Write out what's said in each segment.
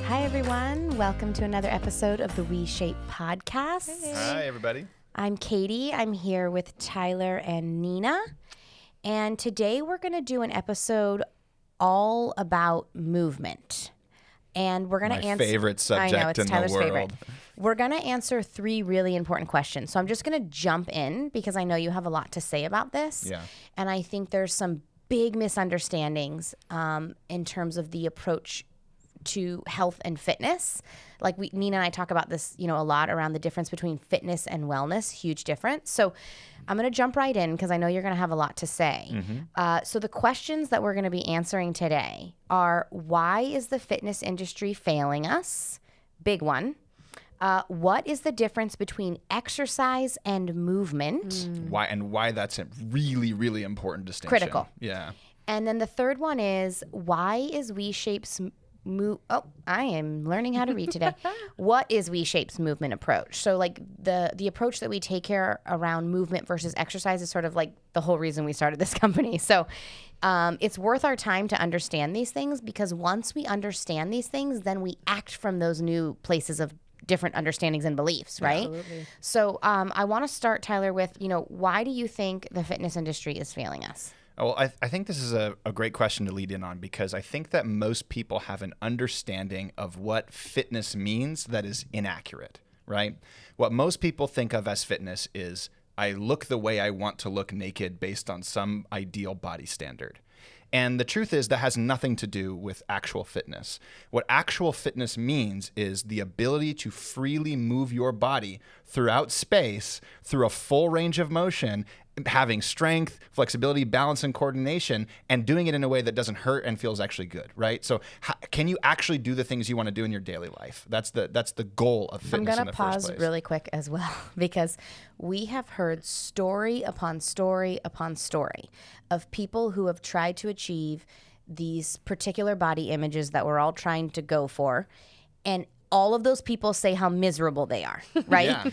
Hi, everyone. Welcome to another episode of the WeShape podcast. Hey. Hi, everybody. I'm Katie. I'm here with Tyler and Nina. And today we're going to do an episode all about movement. And we're going to answer... My favorite subject I know, it's in Tyler's the world. favorite. We're going to answer 3 really important questions. So I'm just going to jump in because I know you have a lot to say about this. Yeah. And I think there's some big misunderstandings in terms of the approach to health and fitness. Like Nina and I talk about this, a lot around the difference between fitness and wellness, huge difference. So I'm going to jump right in because I know you're going to have a lot to say. Mm-hmm. So the questions that we're going to be answering today are, why is the fitness industry failing us? Big one. What is the difference between exercise and movement? Why that's a really, really important distinction. Critical. Yeah. And then the third one is, why is WeShape's I am learning how to read today. What is WeShape's movement approach? So like the approach that we take here around movement versus exercise is sort of like the whole reason we started this company. So it's worth our time to understand these things, because once we understand these things, then we act from those new places of different understandings and beliefs, right? Absolutely. So I want to start, Tyler, with, why do you think the fitness industry is failing us? Well, I think this is a great question to lead in on, because I think that most people have an understanding of what fitness means that is inaccurate, right? What most people think of as fitness is, I look the way I want to look naked based on some ideal body standard. And the truth is that has nothing to do with actual fitness. What actual fitness means is the ability to freely move your body throughout space through a full range of motion, having strength, flexibility, balance, and coordination, and doing it in a way that doesn't hurt and feels actually good, right? So can you actually do the things you want to do in your daily life? That's the goal of fitness in the first place. I'm going to pause really quick as well, because we have heard story upon story upon story of people who have tried to achieve these particular body images that we're all trying to go for, and all of those people say how miserable they are, right? Yeah.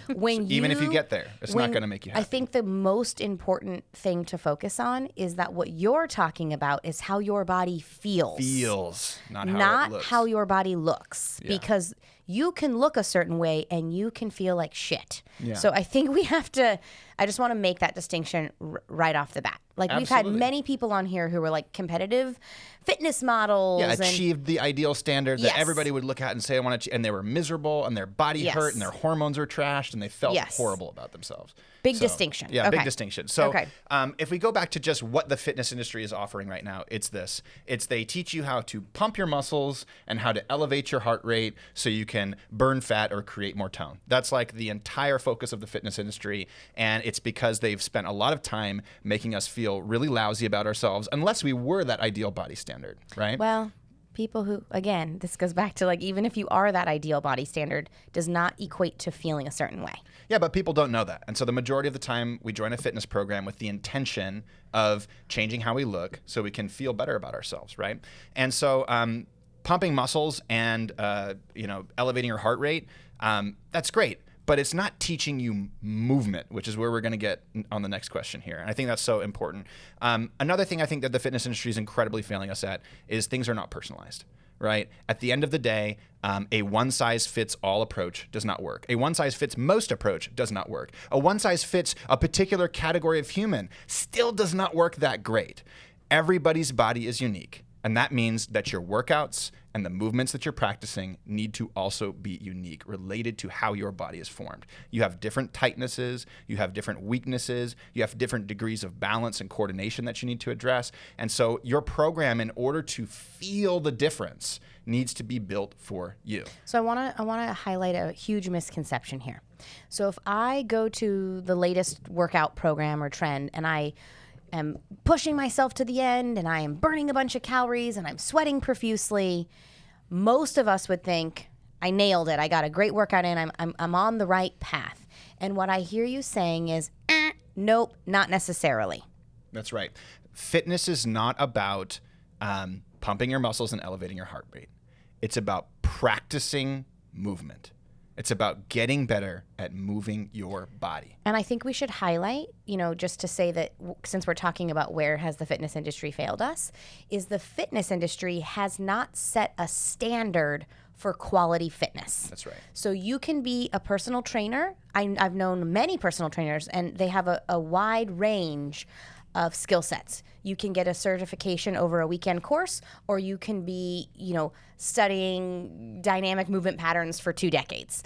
Even if you get there, it's not going to make you happy. I think the most important thing to focus on is that what you're talking about is how your body feels. Not how it looks. How your body looks. Yeah. Because you can look a certain way and you can feel like shit. Yeah. So I think I just want to make that distinction right off the bat. Like, Absolutely. We've had many people on here who were like competitive fitness models. Yeah, achieved the ideal standard that Yes. everybody would look at and say, I want to, and they were miserable and their body Yes. hurt and their hormones were trashed and they felt Yes. horrible about themselves. Big distinction. Yeah, Okay. big distinction. So Okay. If we go back to just what the fitness industry is offering right now, it's this. It's they teach you how to pump your muscles and how to elevate your heart rate so you can burn fat or create more tone. That's like the entire focus of the fitness industry, and it's because they've spent a lot of time making us feel really lousy about ourselves unless we were that ideal body standard, right? Well, people who, again, this goes back to like, even if you are that ideal body standard, does not equate to feeling a certain way. Yeah, but people don't know that. And so the majority of the time we join a fitness program with the intention of changing how we look so we can feel better about ourselves, right? And so pumping muscles and elevating your heart rate, that's great. But it's not teaching you movement, which is where we're going to get on the next question here. And I think that's so important. Another thing I think that the fitness industry is incredibly failing us at is things are not personalized, right? At the end of the day, a one-size-fits-all approach does not work. A one-size-fits-most approach does not work. A one-size-fits a particular category of human still does not work that great. Everybody's body is unique. And that means that your workouts and the movements that you're practicing need to also be unique, related to how your body is formed. You have different tightnesses, you have different weaknesses, you have different degrees of balance and coordination that you need to address. And so your program, in order to feel the difference, needs to be built for you. So I want to highlight a huge misconception here. So if I go to the latest workout program or trend and I am pushing myself to the end and I am burning a bunch of calories and I'm sweating profusely, most of us would think, I nailed it. I got a great workout in. I'm on the right path. And what I hear you saying is, nope, not necessarily. That's right. Fitness is not about pumping your muscles and elevating your heart rate. It's about practicing movement. It's about getting better at moving your body. And I think we should highlight, just to say that since we're talking about where has the fitness industry failed us, is the fitness industry has not set a standard for quality fitness. That's right. So you can be a personal trainer. I've known many personal trainers, and they have a wide range of skill sets. You can get a certification over a weekend course, or you can be, studying dynamic movement patterns for 2 decades.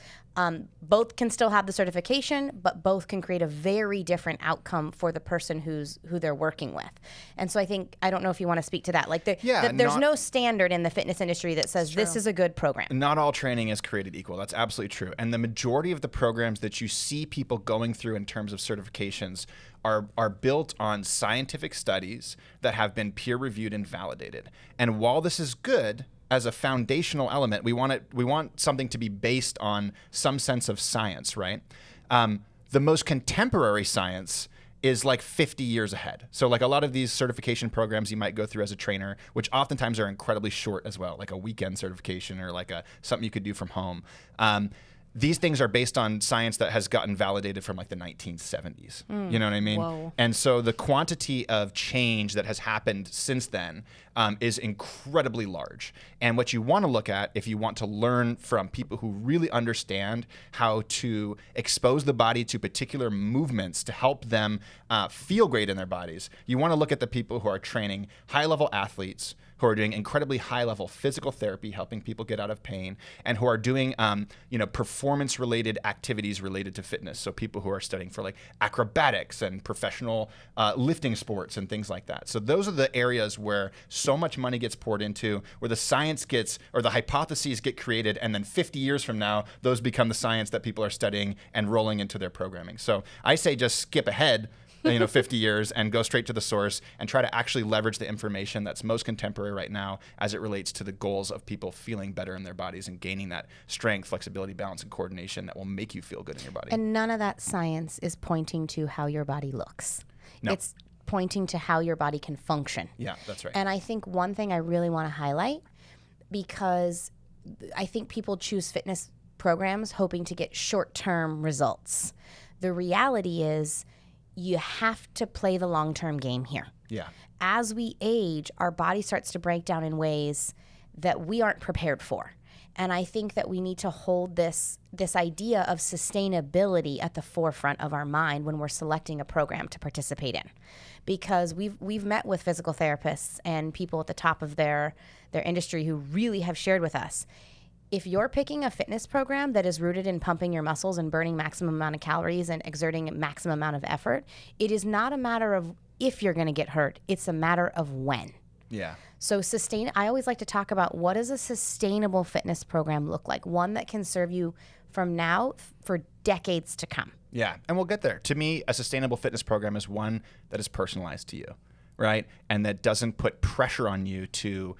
Both can still have the certification, but both can create a very different outcome for the person who they're working with. And so I don't know if you want to speak to that. Like there's no standard in the fitness industry that says this is a good program. Not all training is created equal. That's absolutely true. And the majority of the programs that you see people going through in terms of certifications are built on scientific studies that have been peer reviewed and validated. And while this is good, as a foundational element, we want something to be based on some sense of science, right? The most contemporary science is like 50 years ahead. So like a lot of these certification programs you might go through as a trainer, which oftentimes are incredibly short as well, like a weekend certification or like something you could do from home. These things are based on science that has gotten validated from like the 1970s. You know what I mean? Whoa. And so the quantity of change that has happened since then is incredibly large. And what you want to look at if you want to learn from people who really understand how to expose the body to particular movements to help them feel great in their bodies, you want to look at the people who are training high-level athletes, who are doing incredibly high-level physical therapy, helping people get out of pain, and who are doing, performance-related activities related to fitness. So people who are studying for like acrobatics and professional lifting sports and things like that. So those are the areas where so much money gets poured into, where the science gets, or the hypotheses get created, and then 50 years from now, those become the science that people are studying and rolling into their programming. So I say just skip ahead 50 years and go straight to the source and try to actually leverage the information that's most contemporary right now as it relates to the goals of people feeling better in their bodies and gaining that strength, flexibility, balance, and coordination that will make you feel good in your body. And none of that science is pointing to how your body looks. No. It's pointing to how your body can function. Yeah, that's right. And I think one thing I really want to highlight, because I think people choose fitness programs hoping to get short-term results. The reality is, you have to play the long-term game here. Yeah. As we age, our body starts to break down in ways that we aren't prepared for. And I think that we need to hold this idea of sustainability at the forefront of our mind when we're selecting a program to participate in. Because we've met with physical therapists and people at the top of their industry who really have shared with us, if you're picking a fitness program that is rooted in pumping your muscles and burning maximum amount of calories and exerting maximum amount of effort, it is not a matter of if you're going to get hurt. It's a matter of when. Yeah. So I always like to talk about, what does a sustainable fitness program look like? One that can serve you from now for decades to come. Yeah. And we'll get there. To me, a sustainable fitness program is one that is personalized to you, right? And that doesn't put pressure on you to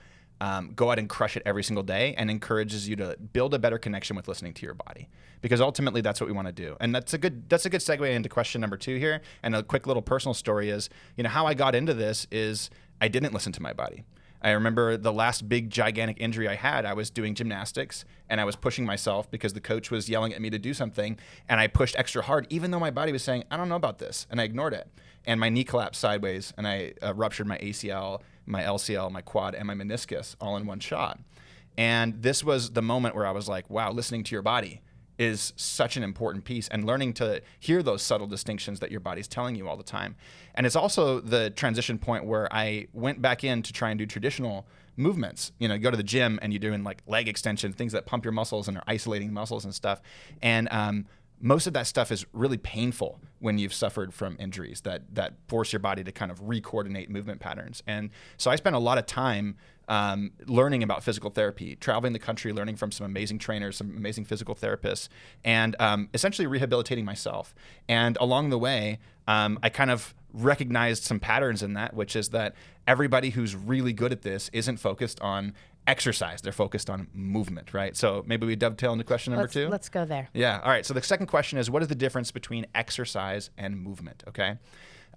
go out and crush it every single day, and encourages you to build a better connection with listening to your body, because ultimately that's what we want to do. And that's a good segue into question number 2 here. And a quick little personal story is, how I got into this is I didn't listen to my body. I remember the last big gigantic injury I had, I was doing gymnastics and I was pushing myself because the coach was yelling at me to do something, and I pushed extra hard even though my body was saying, I don't know about this, and I ignored it. And my knee collapsed sideways and I ruptured my ACL, my LCL, my quad, and my meniscus all in one shot. And this was the moment where I was like, wow, listening to your body is such an important piece, and learning to hear those subtle distinctions that your body's telling you all the time. And it's also the transition point where I went back in to try and do traditional movements. You go to the gym and you're doing like leg extension, things that pump your muscles and are isolating muscles and stuff. And most of that stuff is really painful when you've suffered from injuries that force your body to kind of re-coordinate movement patterns. And so I spent a lot of time learning about physical therapy, traveling the country, learning from some amazing trainers, some amazing physical therapists, and essentially rehabilitating myself. And along the way, I kind of recognized some patterns in that, which is that everybody who's really good at this isn't focused on exercise. They're focused on movement, right? So maybe we dovetail into question number 2. Let's go there. Yeah. All right. So the second question is, what is the difference between exercise and movement? Okay.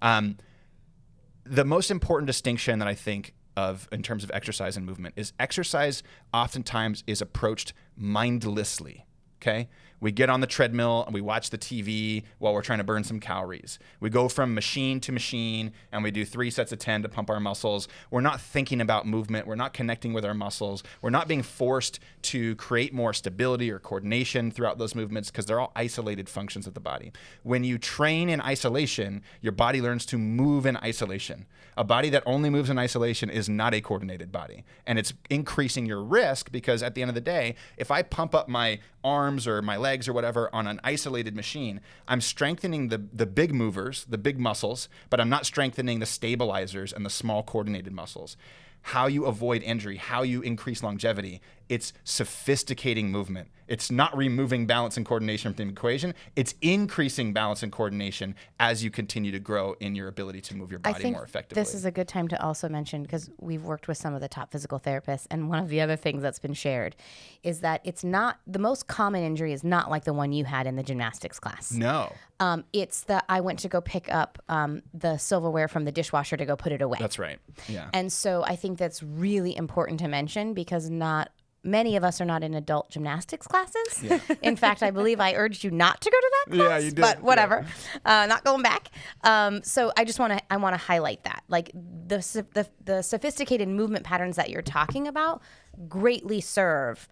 The most important distinction that I think of in terms of exercise and movement is exercise oftentimes is approached mindlessly. okay? We get on the treadmill and we watch the TV while we're trying to burn some calories. We go from machine to machine and we do 3 sets of 10 to pump our muscles. We're not thinking about movement. We're not connecting with our muscles. We're not being forced to create more stability or coordination throughout those movements because they're all isolated functions of the body. When you train in isolation, your body learns to move in isolation. A body that only moves in isolation is not a coordinated body. And it's increasing your risk because at the end of the day, if I pump up my arms or my legs or whatever on an isolated machine, I'm strengthening the big movers, the big muscles, but I'm not strengthening the stabilizers and the small coordinated muscles. How you avoid injury, how you increase longevity, it's sophisticating movement. It's not removing balance and coordination from the equation. It's increasing balance and coordination as you continue to grow in your ability to move your body more effectively. This is a good time to also mention, because we've worked with some of the top physical therapists, and one of the other things that's been shared is that it's not, the most common injury is not like the one you had in the gymnastics class. No. It's that I went to go pick up the silverware from the dishwasher to go put it away. That's right. Yeah. And so I think that's really important to mention, because not many of us are not in adult gymnastics classes. Yeah. In fact, I believe I urged you not to go to that class. Yeah, you did. But whatever, not going back. So I just want to highlight that, like the sophisticated movement patterns that you're talking about greatly serve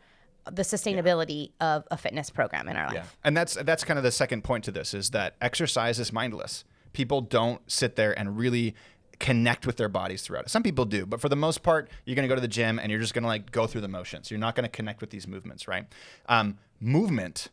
the sustainability of a fitness program in our life. Yeah. And that's kind of the second point to this, is that exercise is mindless. People don't sit there and really connect with their bodies throughout it. Some people do, but for the most part, you're going to go to the gym and you're just going to like go through the motions. You're not going to connect with these movements, right? Movement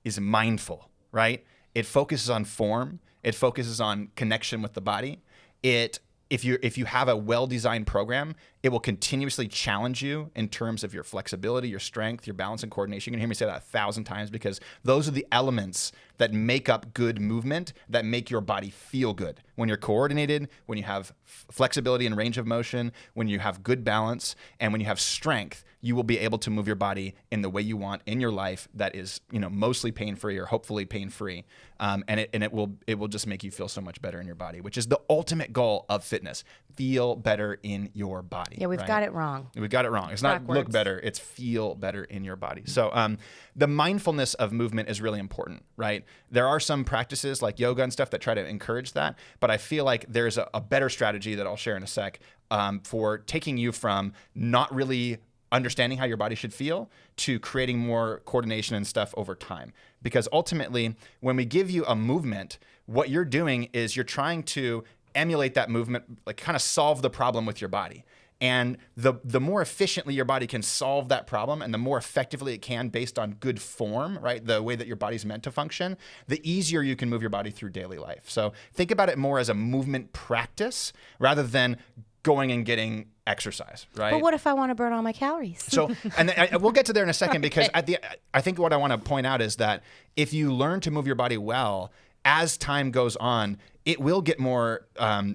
is mindful, right? It focuses on form. It focuses on connection with the body. If you have a well-designed program, it will continuously challenge you in terms of your flexibility, your strength, your balance and coordination. You're going to hear me say that 1,000 times, because those are the elements that make up good movement, that make your body feel good. When you're coordinated, when you have flexibility and range of motion, when you have good balance, and when you have strength, you will be able to move your body in the way you want in your life that is, mostly pain-free or hopefully pain-free. And it will just make you feel so much better in your body, which is the ultimate goal of fitness. Feel better in your body. Yeah, we've got it wrong. We've got it wrong. It's not look better, it's feel better in your body. So the mindfulness of movement is really important, right? There are some practices like yoga and stuff that try to encourage that, but I feel like there's a better strategy that I'll share in a sec for taking you from not really understanding how your body should feel to creating more coordination and stuff over time. Because ultimately, when we give you a movement, what you're doing is you're trying to emulate that movement, like kind of solve the problem with your body. And the more efficiently your body can solve that problem, and the more effectively it can based on good form, right? The way that your body's meant to function, the easier you can move your body through daily life. So think about it more as a movement practice rather than going and getting exercise, right? But what if I want to burn all my calories? So, and we'll get to there in a second, because I think what I want to point out is that if you learn to move your body well, as time goes on, it will get more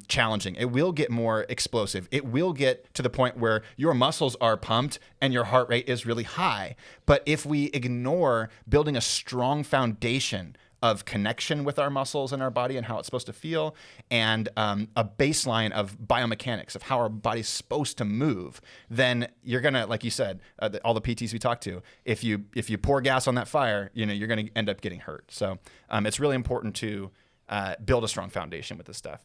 challenging. It will get more explosive. It will get to the point where your muscles are pumped and your heart rate is really high. But if we ignore building a strong foundation of connection with our muscles and our body and how it's supposed to feel, and a baseline of biomechanics of how our body's supposed to move, then you're gonna, like you said, all the PTs we talked to, if you pour gas on that fire, you're gonna end up getting hurt. So it's really important to build a strong foundation with this stuff.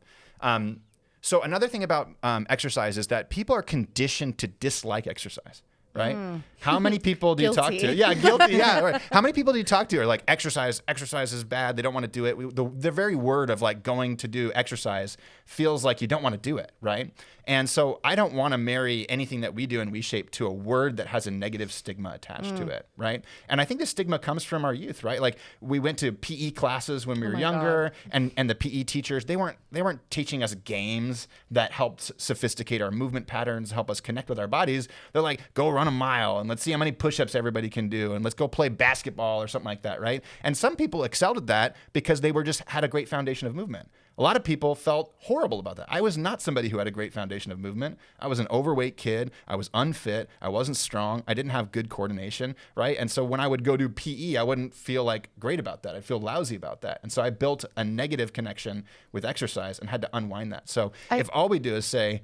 So another thing about exercise is that people are conditioned to dislike exercise. Right? How many people do you talk to? Yeah, guilty. Yeah. Right. How many people do you talk to are like, exercise is bad. They don't want to do it. The very word of like going to do exercise feels like you don't want to do it. Right. And so I don't want to marry anything that we do in WeShape to a word that has a negative stigma attached to it. Right. And I think the stigma comes from our youth, right? Like we went to PE classes when we were younger, and the PE teachers, they weren't teaching us games that helped sophisticate our movement patterns, help us connect with our bodies. They're like, go run a mile and let's see how many push-ups everybody can do, and let's go play basketball or something like that, right? And some people excelled at that because they had a great foundation of movement. A lot of people felt horrible about that. I was not somebody who had a great foundation of movement. I was an overweight kid. I was unfit. I wasn't strong. I didn't have good coordination, right? And so when I would go do PE, I wouldn't feel like great about that. I'd feel lousy about that. And so I built a negative connection with exercise and had to unwind that. So if all we do is say,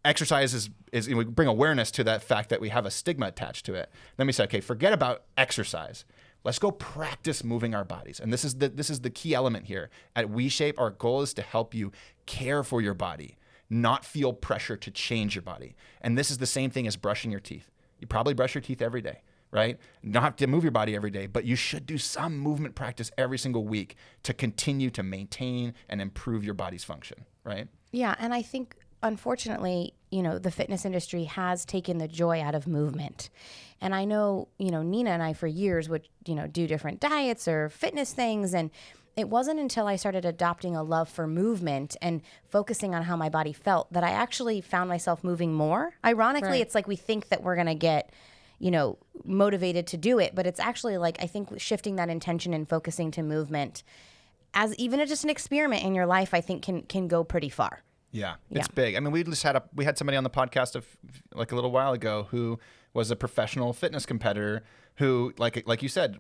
exercise is we bring awareness to that fact that we have a stigma attached to it. Then we say, okay, forget about exercise. Let's go practice moving our bodies. And this is the key element here. At WeShape, our goal is to help you care for your body, not feel pressure to change your body. And this is the same thing as brushing your teeth. You probably brush your teeth every day, right? Not have to move your body every day, but you should do some movement practice every single week to continue to maintain and improve your body's function, right? Yeah, and I think, unfortunately, the fitness industry has taken the joy out of movement. And I know, Nina and I for years would, do different diets or fitness things. And it wasn't until I started adopting a love for movement and focusing on how my body felt that I actually found myself moving more. Ironically, It's like we think that we're going to get, motivated to do it. But it's actually like, I think shifting that intention and focusing to movement as even just an experiment in your life, I think can go pretty far. Yeah, it's big. I mean, we had somebody on the podcast a little while ago who was a professional fitness competitor who, like you said,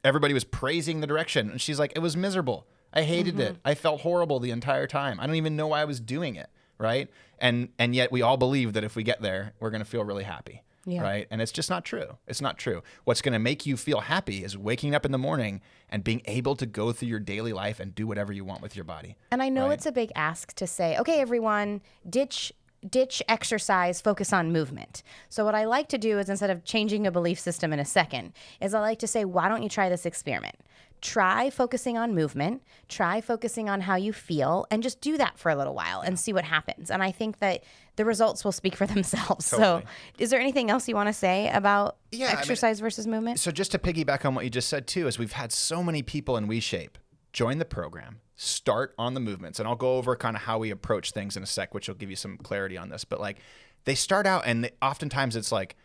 everybody was praising the direction, and she's like, it was miserable. I hated it. I felt horrible the entire time. I don't even know why I was doing it, right? And yet we all believe that if we get there, we're going to feel really happy. Yeah. Right. And it's just not true. It's not true. What's going to make you feel happy is waking up in the morning and being able to go through your daily life and do whatever you want with your body. And I know it's a big ask to say, okay, everyone, ditch exercise, focus on movement. So what I like to do is, instead of changing a belief system in a second, is I like to say, why don't you try this experiment? Try focusing on movement, try focusing on how you feel, and just do that for a little while and see what happens. And I think that the results will speak for themselves. Totally. So is there anything else you want to say about exercise versus movement? So just to piggyback on what you just said too, is we've had so many people in WeShape join the program, start on the movements, and I'll go over kind of how we approach things in a sec, which will give you some clarity on this. But they start out, and oftentimes it's like,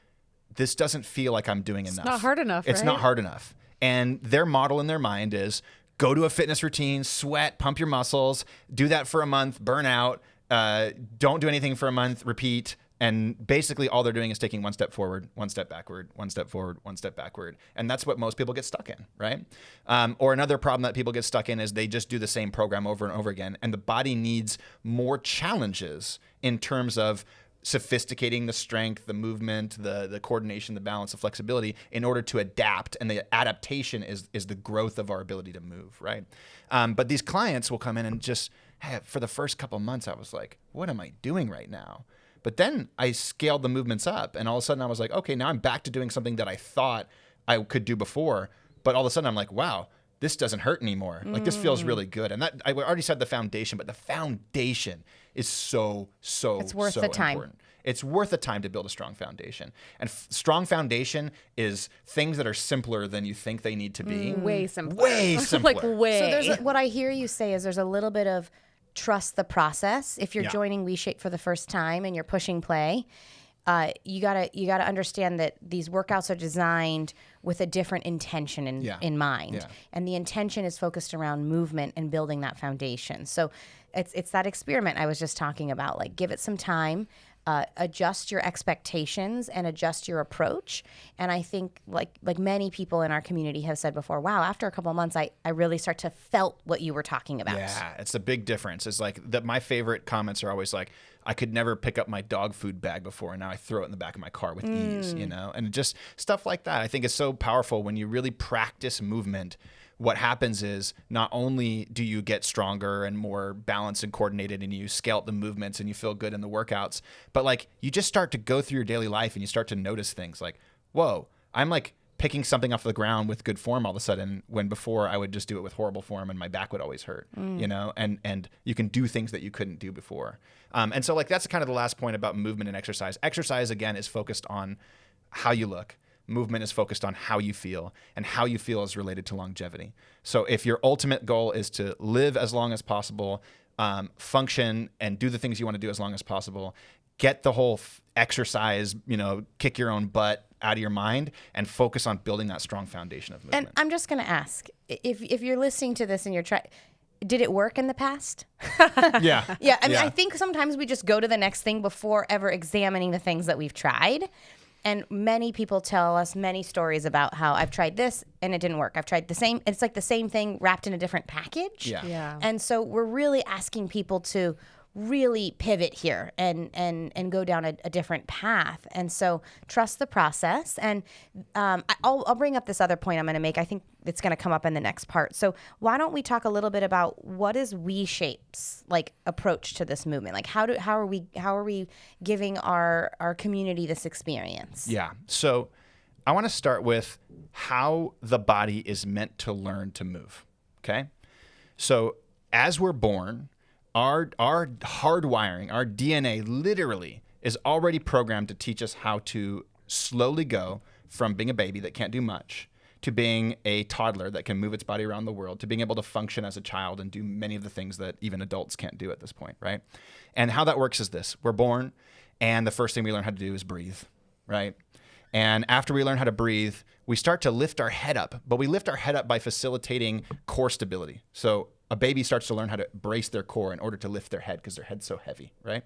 this doesn't feel like I'm doing enough. It's not hard enough, It's not hard enough. And their model in their mind is go to a fitness routine, sweat, pump your muscles, do that for a month, burn out, don't do anything for a month, repeat. And basically all they're doing is taking one step forward, one step backward, one step forward, one step backward. And that's what most people get stuck in, right? Or another problem that people get stuck in is they just do the same program over and over again. And the body needs more challenges in terms of sophisticating the strength, the movement, the coordination, the balance, the flexibility in order to adapt. And the adaptation is the growth of our ability to move, right? But these clients will come in and just, for the first couple months, I was like, what am I doing right now? But then I scaled the movements up, and all of a sudden I was like, okay, now I'm back to doing something that I thought I could do before. But all of a sudden I'm like, wow, this doesn't hurt anymore. Like, this feels really good. And that, I already said the foundation, but the foundation is so it's worth the time. Important. It's worth the time to build a strong foundation. And strong foundation is things that are simpler than you think they need to be. Way simpler. Way simpler. So what I hear you say is there's a little bit of trust the process. If you're joining WeShape for the first time and you're pushing play, you gotta understand that these workouts are designed with a different intention in mind. Yeah. And the intention is focused around movement and building that foundation. So it's that experiment I was just talking about. Like, give it some time, adjust your expectations and adjust your approach. And I think like many people in our community have said before, wow, after a couple of months, I really start to felt what you were talking about. Yeah, it's a big difference. It's like my favorite comments are always like, I could never pick up my dog food bag before, and now I throw it in the back of my car with ease, and just stuff like that. I think it's so powerful when you really practice movement. What happens is not only do you get stronger and more balanced and coordinated, and you scale up the movements and you feel good in the workouts, but you just start to go through your daily life and you start to notice things like, whoa, I'm picking something off the ground with good form all of a sudden, when before I would just do it with horrible form and my back would always hurt, and you can do things that you couldn't do before. And so that's kind of the last point about movement and exercise. Exercise, again, is focused on how you look. Movement is focused on how you feel, and how you feel is related to longevity. So if your ultimate goal is to live as long as possible, function and do the things you want to do as long as possible, get the whole exercise, kick your own butt out of your mind, and focus on building that strong foundation of movement. And I'm just going to ask, if you're listening to this and you're trying, did it work in the past? Yeah. Yeah. I mean, I think sometimes we just go to the next thing before ever examining the things that we've tried. And many people tell us many stories about how I've tried this and it didn't work. I've tried the same. It's like the same thing wrapped in a different package. Yeah. And so we're really asking people to really pivot here and go down a different path. And so trust the process. And I'll bring up this other point I'm going to make. I think it's going to come up in the next part. So why don't we talk a little bit about what is WeShape's like approach to this movement? Like how are we giving our community this experience? Yeah. So I want to start with how the body is meant to learn to move. Okay. So as we're born, our hardwiring, our DNA literally is already programmed to teach us how to slowly go from being a baby that can't do much to being a toddler that can move its body around the world, to being able to function as a child and do many of the things that even adults can't do at this point, right? And how that works is this. We're born, and the first thing we learn how to do is breathe, right? And after we learn how to breathe, we start to lift our head up, but we lift our head up by facilitating core stability. So a baby starts to learn how to brace their core in order to lift their head because their head's so heavy, right?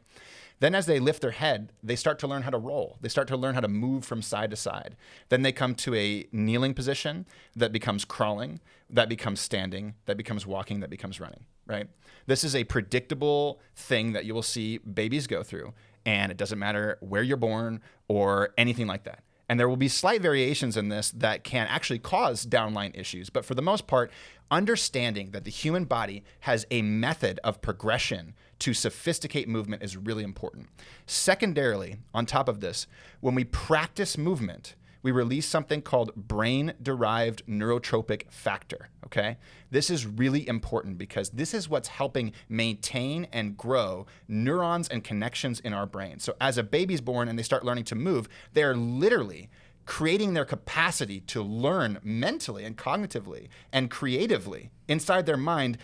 Then as they lift their head, they start to learn how to roll. They start to learn how to move from side to side. Then they come to a kneeling position that becomes crawling, that becomes standing, that becomes walking, that becomes running, right? This is a predictable thing that you will see babies go through, and it doesn't matter where you're born or anything like that. And there will be slight variations in this that can actually cause downline issues. But for the most part, understanding that the human body has a method of progression to sophisticate movement is really important. Secondarily, on top of this, when we practice movement, we release something called brain-derived neurotropic factor, okay? This is really important because this is what's helping maintain and grow neurons and connections in our brain. So as a baby's born and they start learning to move, they're literally creating their capacity to learn mentally and cognitively and creatively inside their mind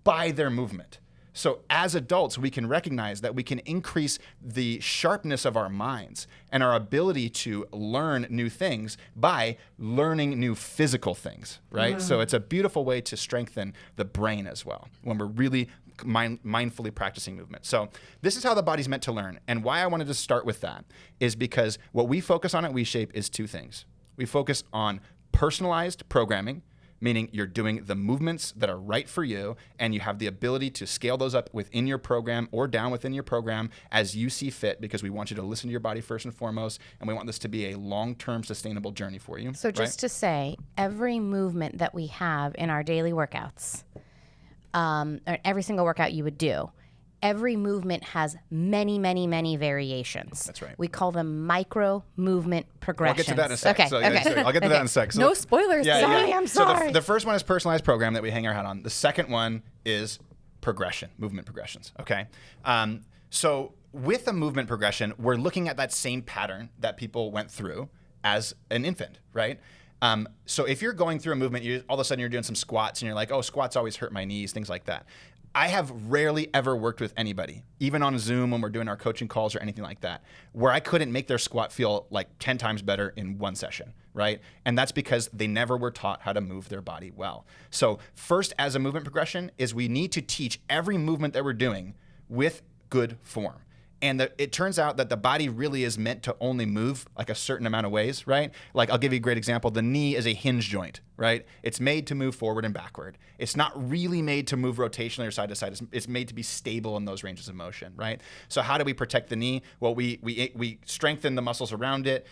by their movement. So as adults, we can recognize that we can increase the sharpness of our minds and our ability to learn new things by learning new physical things, right? Wow. So it's a beautiful way to strengthen the brain as well when we're really mindfully practicing movement. So this is how the body's meant to learn. And why I wanted to start with that is because what we focus on at WeShape is two things. We focus on personalized programming, meaning you're doing the movements that are right for you, and you have the ability to scale those up within your program or down within your program as you see fit, because we want you to listen to your body first and foremost, and we want this to be a long-term sustainable journey for you. So just to say, every movement that we have in our daily workouts, or every single workout you would do, every movement has many, many, many variations. That's right. We call them micro movement progressions. I'll get to that in a sec. Okay. So, I'll get to that in a sec. No spoilers. I'm sorry. So the first one is personalized program that we hang our hat on. The second one is progression, movement progressions. Okay. So with a movement progression, we're looking at that same pattern that people went through as an infant, right? So if you're going through a movement, all of a sudden you're doing some squats and you're like, oh, squats always hurt my knees, things like that. I have rarely ever worked with anybody, even on Zoom when we're doing our coaching calls or anything like that, where I couldn't make their squat feel like 10 times better in one session, right? And that's because they never were taught how to move their body well. So first, as a movement progression, is we need to teach every movement that we're doing with good form. And it turns out that the body really is meant to only move like a certain amount of ways, right? Like I'll give you a great example. The knee is a hinge joint, right? It's made to move forward and backward. It's not really made to move rotationally or side to side. It's made to be stable in those ranges of motion, right? So how do we protect the knee? Well, we strengthen the muscles around it.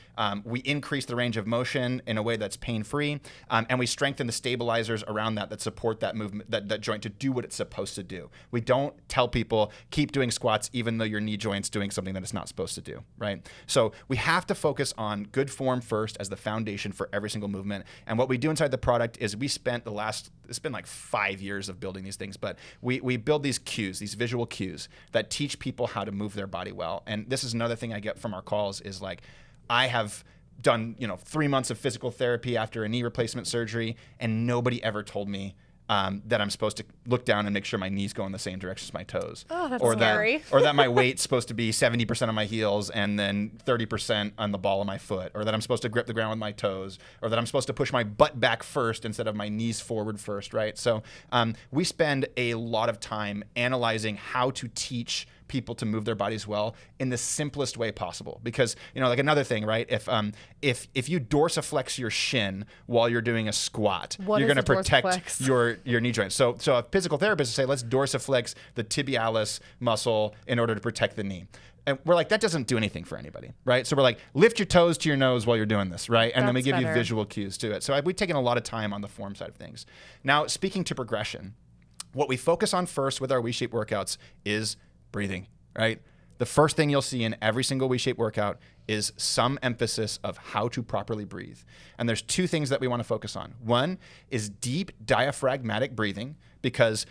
We increase the range of motion in a way that's pain-free. And we strengthen the stabilizers around that support that movement, that joint to do what it's supposed to do. We don't tell people, keep doing squats even though your knee joint's doing something that it's not supposed to do, right? So we have to focus on good form first as the foundation for every single movement. And what we do inside the product is we spent it's been like 5 years of building these things, but we build these cues, these visual cues that teach people how to move their body well. And this is another thing I get from our calls is like, I have done 3 months of physical therapy after a knee replacement surgery, and nobody ever told me that I'm supposed to look down and make sure my knees go in the same direction as my toes. Oh, that's or scary. Or that my weight's supposed to be 70% on my heels and then 30% on the ball of my foot, or that I'm supposed to grip the ground with my toes, or that I'm supposed to push my butt back first instead of my knees forward first, right? So we spend a lot of time analyzing how to teach people to move their bodies well in the simplest way possible. Because, like another thing, right? If you dorsiflex your shin while you're doing a squat, you're going to protect your knee joint. So a physical therapist will say, let's dorsiflex the tibialis muscle in order to protect the knee. And we're like, that doesn't do anything for anybody, right? So we're like, lift your toes to your nose while you're doing this, right? And then we give you visual cues to it. So we've taken a lot of time on the form side of things. Now, speaking to progression, what we focus on first with our WeShape workouts is breathing, right? The first thing you'll see in every single WeShape workout is some emphasis of how to properly breathe. And there's two things that we want to focus on. One is deep diaphragmatic breathing, because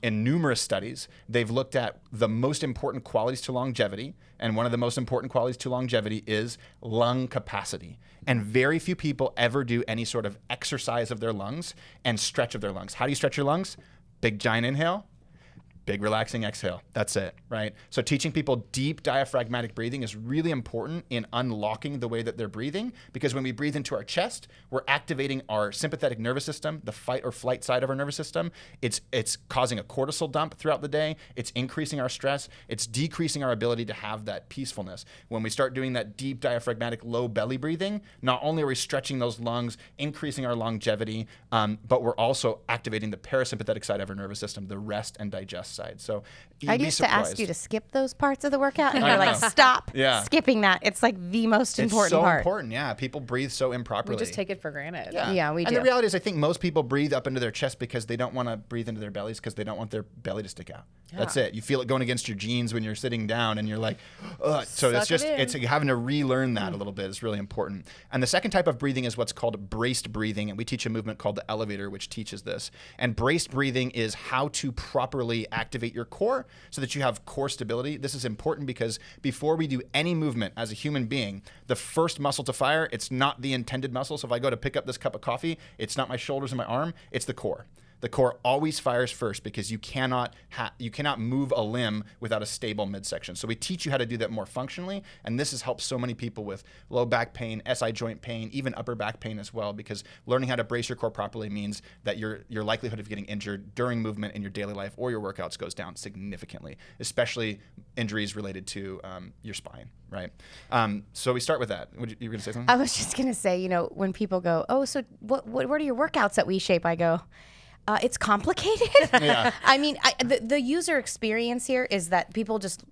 in numerous studies, they've looked at the most important qualities to longevity. And one of the most important qualities to longevity is lung capacity. And very few people ever do any sort of exercise of their lungs and stretch of their lungs. How do you stretch your lungs? Big giant inhale, big relaxing exhale. That's it, right? So teaching people deep diaphragmatic breathing is really important in unlocking the way that they're breathing, because when we breathe into our chest, we're activating our sympathetic nervous system, the fight or flight side of our nervous system. It's causing a cortisol dump throughout the day. It's increasing our stress. It's decreasing our ability to have that peacefulness. When we start doing that deep diaphragmatic low belly breathing, not only are we stretching those lungs, increasing our longevity, but we're also activating the parasympathetic side of our nervous system, the rest and digest side. So I used to ask you to skip those parts of the workout, and you're like, stop skipping that. It's like the most important part. It's so important, yeah. People breathe so improperly. We just take it for granted. Yeah, we do. And the reality is, I think most people breathe up into their chest because they don't want to breathe into their bellies, because they don't want their belly to stick out. Yeah. That's it. You feel it going against your jeans when you're sitting down, and you're like, ugh. So it's having to relearn that a little bit. It's really important. And the second type of breathing is what's called braced breathing, and we teach a movement called the elevator, which teaches this. And braced breathing is how to properly activate your core so that you have core stability. This is important because before we do any movement as a human being, the first muscle to fire, it's not the intended muscle. So if I go to pick up this cup of coffee, it's not my shoulders and my arm, it's the core. The core always fires first, because you cannot move a limb without a stable midsection. So we teach you how to do that more functionally, and this has helped so many people with low back pain, SI joint pain, even upper back pain as well, because learning how to brace your core properly means that your likelihood of getting injured during movement in your daily life or your workouts goes down significantly, especially injuries related to your spine, right? So we start with that. You were going to say something? I was just going to say, when people go, oh, so what are your workouts at WeShape? I go, it's complicated. Yeah. I mean, the user experience here is that people just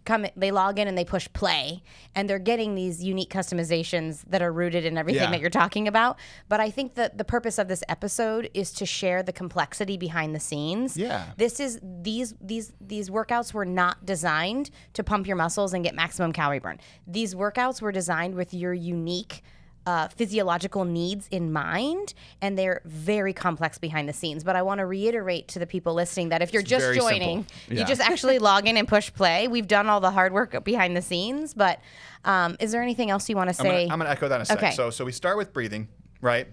come, they log in and they push play, and they're getting these unique customizations that are rooted in everything that you're talking about. But I think that the purpose of this episode is to share the complexity behind the scenes. Yeah. These workouts were not designed to pump your muscles and get maximum calorie burn. These workouts were designed with your unique physiological needs in mind, and they're very complex behind the scenes. But I want to reiterate to the people listening that if you're just joining, you just actually log in and push play. We've done all the hard work behind the scenes, but is there anything else you want to say? I'm going to echo that in a sec. Okay. So we start with breathing, right?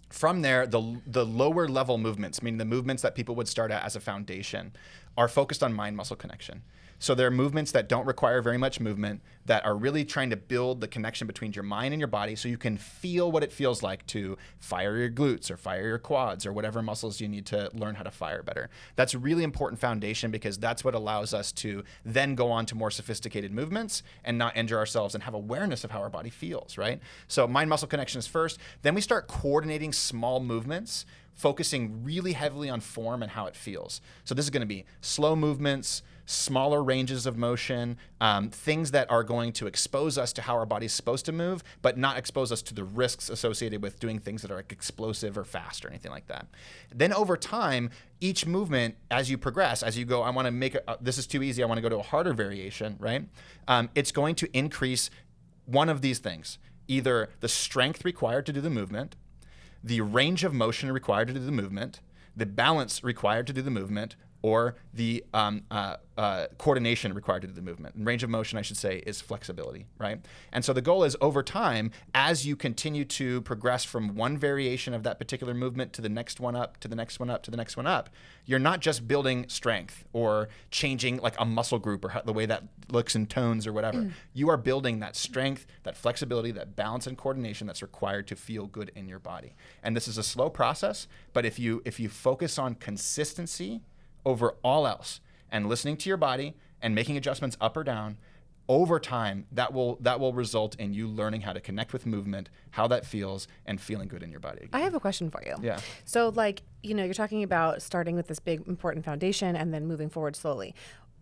From there, the lower level movements, meaning the movements that people would start at as a foundation, are focused on mind-muscle connection. So there are movements that don't require very much movement, that are really trying to build the connection between your mind and your body, so you can feel what it feels like to fire your glutes or fire your quads or whatever muscles you need to learn how to fire better. That's a really important foundation, because that's what allows us to then go on to more sophisticated movements and not injure ourselves and have awareness of how our body feels, right? So mind-muscle connection is first. Then we start coordinating small movements, focusing really heavily on form and how it feels. So this is going to be slow movements, smaller ranges of motion, things that are going to expose us to how our body's supposed to move, but not expose us to the risks associated with doing things that are like explosive or fast or anything like that. Then over time, each movement, as you progress, as you go, I want to make this is too easy, I want to go to a harder variation, right? It's going to increase one of these things, either the strength required to do the movement, the range of motion required to do the movement, the balance required to do the movement, or the coordination required to do the movement. And range of motion, I should say, is flexibility, right? And so the goal is, over time, as you continue to progress from one variation of that particular movement to the next one up, to the next one up, to the next one up, you're not just building strength or changing like a muscle group or how, the way that looks and tones or whatever. You are building that strength, that flexibility, that balance and coordination that's required to feel good in your body. And this is a slow process, but if you focus on consistency over all else, and listening to your body and making adjustments up or down over time, that will result in you learning how to connect with movement, how that feels, and feeling good in your body again. I have a question for you. Yeah. So, like, you're talking about starting with this big, important foundation and then moving forward slowly.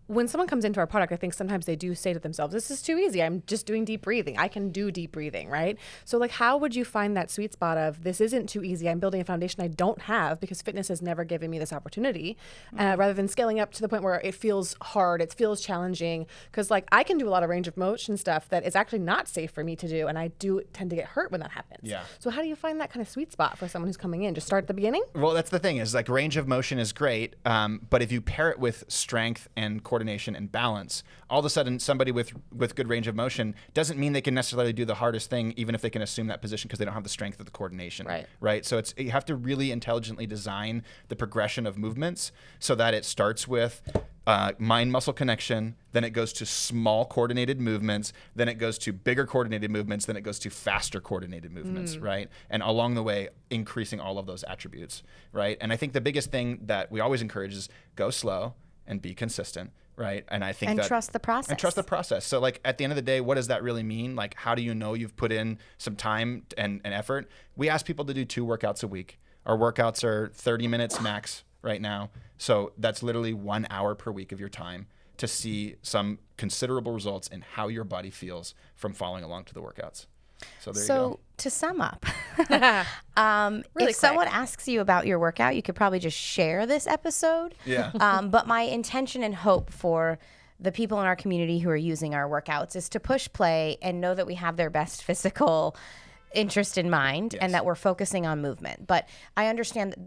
When someone comes into our product, I think sometimes they do say to themselves, this is too easy. I'm just doing deep breathing. I can do deep breathing, right? So, like, how would you find that sweet spot of this isn't too easy? I'm building a foundation I don't have because fitness has never given me this opportunity, rather than scaling up to the point where it feels hard, it feels challenging. Because, like, I can do a lot of range of motion stuff that is actually not safe for me to do, and I do tend to get hurt when that happens. Yeah. So, how do you find that kind of sweet spot for someone who's coming in? Just start at the beginning? Well, that's the thing is like range of motion is great, but if you pair it with strength and coordination and balance, all of a sudden somebody with good range of motion doesn't mean they can necessarily do the hardest thing, even if they can assume that position because they don't have the strength or the coordination. Right. So you have to really intelligently design the progression of movements so that it starts with mind-muscle connection, then it goes to small coordinated movements, then it goes to bigger coordinated movements, then it goes to faster coordinated movements, right? And along the way, increasing all of those attributes, right? And I think the biggest thing that we always encourage is go slow and be consistent, right? And I think trust the process. And trust the process. So like at the end of the day, what does that really mean? Like how do you know you've put in some time and effort? We ask people to do 2 workouts a week. Our workouts are 30 minutes max right now. So that's literally 1 hour per week of your time to see some considerable results in how your body feels from following along to the workouts. So there you go. To sum up, Really if someone asks you about your workout, you could probably just share this episode. Yeah. But my intention and hope for the people in our community who are using our workouts is to push play and know that we have their best physical interest in mind and that we're focusing on movement. But I understand that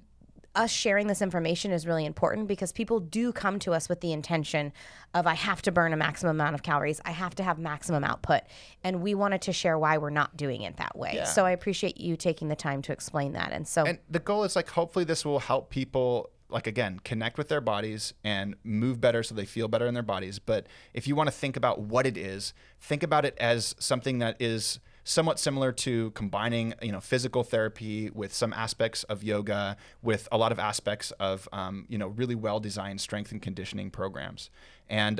us sharing this information is really important because people do come to us with the intention of I have to burn a maximum amount of calories. I have to have maximum output. And we wanted to share why we're not doing it that way. Yeah. So I appreciate you taking the time to explain that. And the goal is like, hopefully this will help people like, again, connect with their bodies and move better so they feel better in their bodies. But if you want to think about what it is, think about it as something that is somewhat similar to combining, physical therapy with some aspects of yoga, with a lot of aspects of, really well-designed strength and conditioning programs. And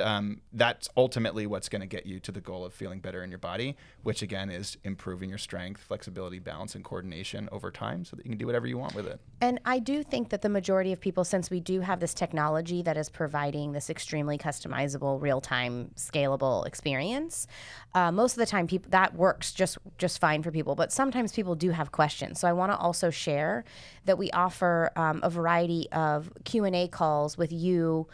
that's ultimately what's going to get you to the goal of feeling better in your body, which again is improving your strength, flexibility, balance, and coordination over time so that you can do whatever you want with it. And I do think that the majority of people, since we do have this technology that is providing this extremely customizable, real-time, scalable experience, most of the time people that works just fine for people. But sometimes people do have questions. So I want to also share that we offer a variety of Q&A calls with you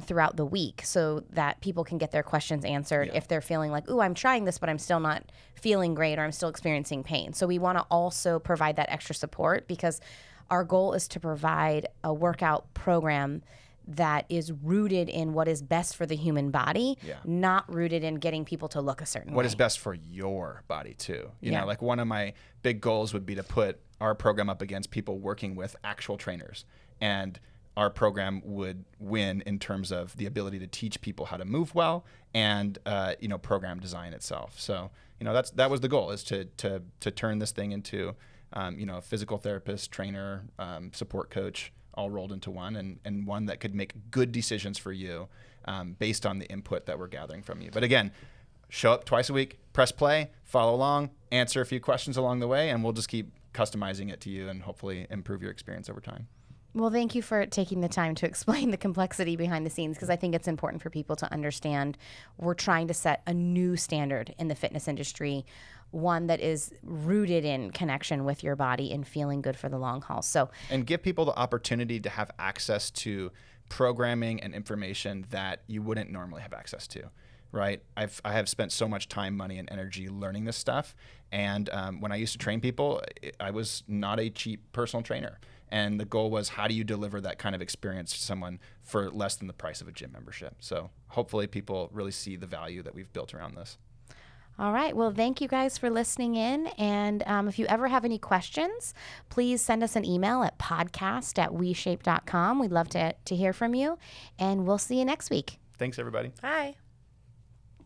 throughout the week so that people can get their questions answered if they're feeling like, ooh, I'm trying this, but I'm still not feeling great or I'm still experiencing pain. So we want to also provide that extra support because our goal is to provide a workout program that is rooted in what is best for the human body, not rooted in getting people to look a certain way. What is best for your body too. You know, like one of my big goals would be to put our program up against people working with actual trainers. And our program would win in terms of the ability to teach people how to move well and, program design itself. So, that was the goal, is to turn this thing into, a physical therapist, trainer, support coach, all rolled into one, and one that could make good decisions for you based on the input that we're gathering from you. But again, show up twice a week, press play, follow along, answer a few questions along the way, and we'll just keep customizing it to you and hopefully improve your experience over time. Well, thank you for taking the time to explain the complexity behind the scenes, because I think it's important for people to understand we're trying to set a new standard in the fitness industry, one that is rooted in connection with your body and feeling good for the long haul. And give people the opportunity to have access to programming and information that you wouldn't normally have access to, right? I have spent so much time, money, and energy learning this stuff. And when I used to train people, I was not a cheap personal trainer. And the goal was, how do you deliver that kind of experience to someone for less than the price of a gym membership? So hopefully people really see the value that we've built around this. All right. Well, thank you guys for listening in. And if you ever have any questions, please send us an email at podcast@WeShape.com. We'd love to hear from you. And we'll see you next week. Thanks, everybody. Bye.